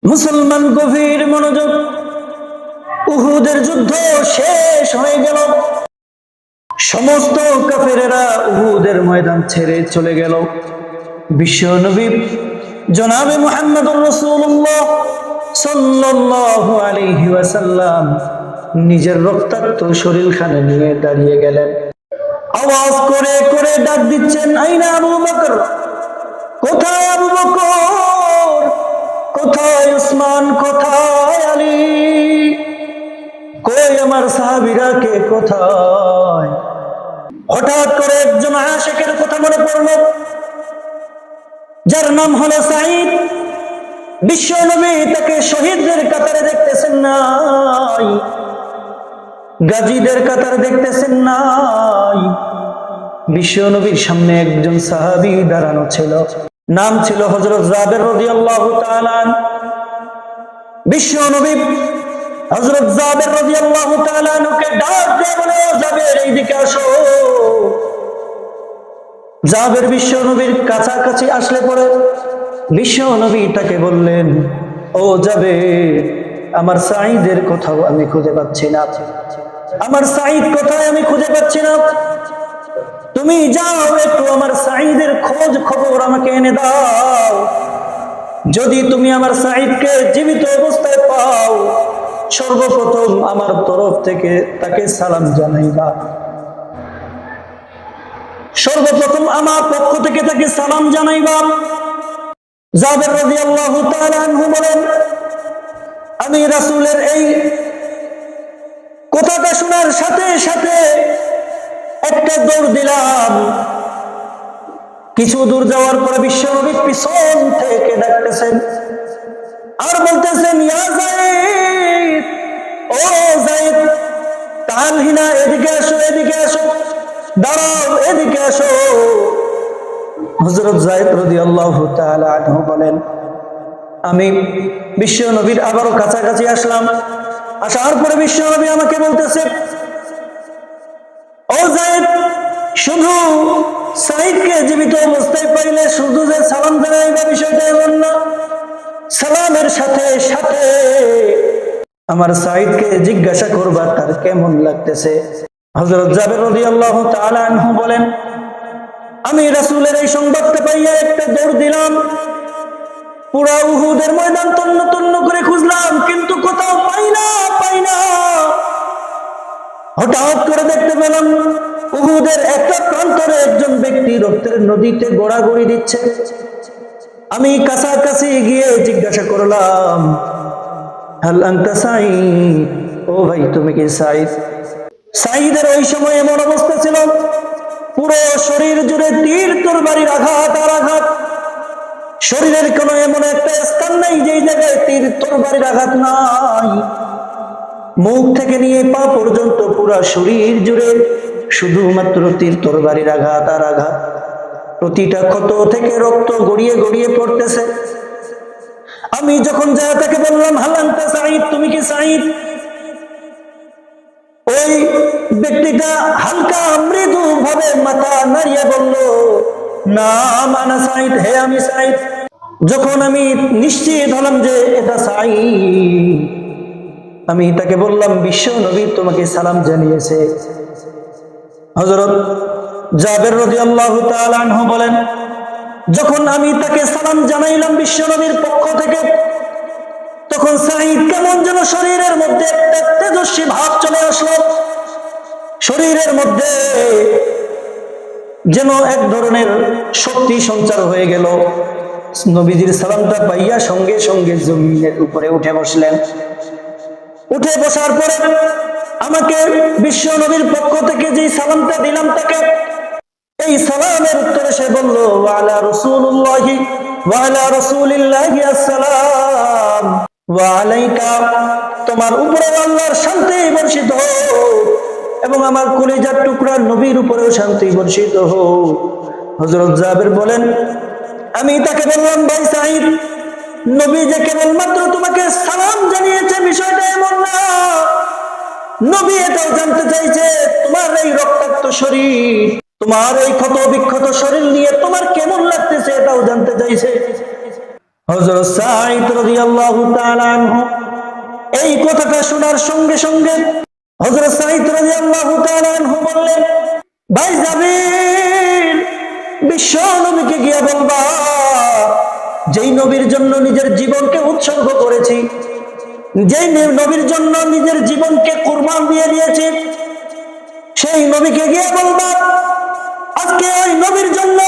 মুসলমান গভীর মনোযোগ। উহুদের যুদ্ধ শেষ হয়ে গেল। সমস্ত কাফেরেরা উহুদের ময়দান ছেড়ে চলে গেল। বিশ্ব নবী জনাবে মুহাম্মদুর রাসূলুল্লাহ সাল্লাল্লাহু আলাইহি ওয়াসাল্লাম নিজের রক্তাক্ত শরীরখানে নিয়ে দাঁড়িয়ে গেলেন। আওয়াজ করে করে ডাক দিচ্ছেন, আইনা আবু বকর, কোথায় আবু বকর, কোথায় উসমান, কোথায় আলী, কই আমার সাহাবীরা, কে কোথায়? হঠাৎ করে একজন আশিকের কথা মনে পড়ল, যার নাম হলো সাঈদ। বিশ্ব নবী তাকে শহীদদের কাতারে দেখতেছেন নাই, গাজীদের কাতারে দেখতেছেন নাই। বিশ্ব নবীর সামনে একজন সাহাবী দাঁড়ানো ছিল, নাম ছিল হযরত জাবের রাদিয়াল্লাহু তাআলা। বিশ্ব নবী হযরত জাবের রাদিয়াল্লাহু তাআলা কে ডাক দিয়ে বলে, জাবের এইদিকে আসো। জাবের বিশ্ব নবীর কাছাকাছি আসলে পরে বিশ্ব নবী তাকে বললেন, ও জাবের, আমার সাঈদের কোথাও আমি খুঁজে পাচ্ছি না, আমার সাঈদ কোথায় আমি খুঁজে পাচ্ছি না। তুমি যাও একটু আমার সাঈদের খোঁজ খবর আমাকে এনে দাও। যদি তুমি আমার সাঈদকে জীবিত অবস্থায় পাও, সর্বপ্রথম আমার তরফ থেকে তাকে সালাম জানাইবা, সর্বপ্রথম আমার পক্ষ থেকে তাকে সালাম জানাইবা। জাবের রাদিয়াল্লাহু তাআলা আনহু বলেন, আমি রাসূলের এই কথাটা শোনার সাথে সাথে একটা দৌড় দিলাম। কিছু দূর যাওয়ার পরে বিশ্বনবী পিছন থেকে ডাকতেছেন আর বলতেছেন, ইয়া যায়েদ, ও যায়েদ, তাআল হিনা, এদিকে আসো, এদিকে আসো, দাঁড়াও, এদিকে আসো। হযরত যায়েদ রাদিয়াল্লাহু তাআলা আনহু বলেন, আমি বিশ্বনবীর আবারও কাছাকাছি আসলাম। আসার পরে বিশ্বনবী আমাকে বলতেছে, ও যায়েদ, শুধু সাঈদকে জীবিত অবস্থায় পাইলে শুধু যে সালাম জানাইবা বিষয়টা এমন না, সালামের সাথে সাথে আমার সাঈদকে জিজ্ঞাসা করবা তার কেমন লাগতেছে। হযরত জাবের রাদিয়াল্লাহু তাআলা আনহু বলেন, আমি রাসূলের এই সংবাদটা পাইয়া একটা দৌড় দিলাম। পুরা উহুদের ময়দান তন্ন তন্ন করে খুঁজলাম, কিন্তু কোথাও পাই না। হঠাৎ করে দেখতে পেলাম উহুদের একটা প্রান্তরে একজন ব্যক্তি রক্তের নদীতে গড়াগড়ি দিচ্ছে। আমি কাছাকাছি গিয়ে জিজ্ঞাসা করলাম, হাল আনতা সাঈদ, ও ভাই তুমি কি সাঈদ? সাঈদের ওই সময় এমন অবস্থা ছিল, পুরো শরীর জুড়ে তীর তরবারির আঘাত আর আঘাত। শরীরের কোনো এমন একটা স্থান নাই যেই জায়গায় তীর তরবারির আঘাত নাই। মুখ থেকে নিয়ে পা পর্যন্ত পুরো শরীর জুড়ে শুধুমাত্র তীর তরবারির আঘাত আর আঘাত। প্রতিটা ক্ষত থেকে রক্ত গড়িয়ে গড়িয়ে পড়তেছে। আমি যখন যা তাকে বললাম, হাল আনতা সাঈদ, তুমি কি সাঈদ? ওই ব্যক্তিটা হালকা মৃদু ভাবে মাথা নাড়িয়ে বলল, নাম আনা সাঈদ, হে আমি সাঈদ। যখন আমি নিশ্চিত হলাম যে এটা সাঈদ, আমি তাকে বললাম, বিশ্ব নবী তোমাকে সালাম জানিয়েছে। হযরত জাবের রাদিয়াল্লাহু তাআলা আনহু বলেন, যখন আমি তাকে সালাম জানাইলাম বিশ্ব নবীর পক্ষ থেকে, তখন সাঈদ কেমন যেন শরীরের মধ্যে একটা তেজস্বী ভাব চলে আসলো। শরীরের মধ্যে যেন এক ধরনের শক্তি সঞ্চার হয়ে গেল। নবীজির সালামটা পাইয়া সঙ্গে সঙ্গে জমিনের উপরে উঠে বসলেন। উঠে বসার পরে আমাকে বিশ্ব নবীর পক্ষ থেকে যে সালামটা দিলাম তাকে, এই সালামের উত্তরে সে বলল, ওয়া আলা রাসূলিল্লাহি ওয়া আলা রাসূলিল্লাহি আসসালাম ওয়া আলাইকা, তোমার উপরে আল্লাহর শান্তি বর্ষিত হোক এবং আমার কলিজার টুকরা নবীর উপরেও শান্তি বর্ষিত হোক। হযরত জাবের বলেন, আমি তাকে বললাম, ভাই সাঈদ, নবী যে কেবলমাত্র তোমাকে সালাম জানিয়েছে বিষয়টা এমন না। নবী এটাও জানতে চাইছে তোমার এই রক্তাক্ত শরীর, তোমার এই ক্ষত বিক্ষত শরীর নিয়ে তোমার কেমন লাগতেছে, এটাও জানতে চাইছে। হযরত সাঈদ রাদিয়াল্লাহু তাআলা আনহু এই কথাটা শোনার সঙ্গে সঙ্গে হযরত সাঈদ রাদিয়াল্লাহু তাআলা আনহু বললেন, ভাই জাবির, বিশ্ব নবীকে গিয়ে বলবা, যেই নবীর জন্য নিজের জীবনকে উৎসর্গ করেছি, যেই নবীর জন্য নিজের জীবনকে কুরবান দিয়ে দিয়েছি, সেই নবীকে গিয়ে বলবা, আজকে ওই নবীর জন্য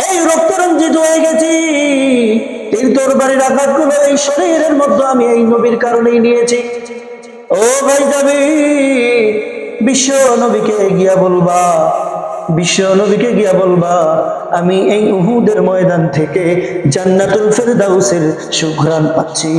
এই রক্ত রঞ্জিত হয়ে গেছি, তীর তরবারির আঘাতগুলো এই শরীরের মধ্যে আমি এই নবীর কারণেই নিয়েছি। ও ভাই যাবি, বিশ্ব নবীকে গিয়া বলবা, বিশ্ব নবীকে গিয়া বলবা, আমি এই উহুদের ময়দান থেকে জান্নাতুল ফেরদাউসের সুঘ্রাণ পাচ্ছি।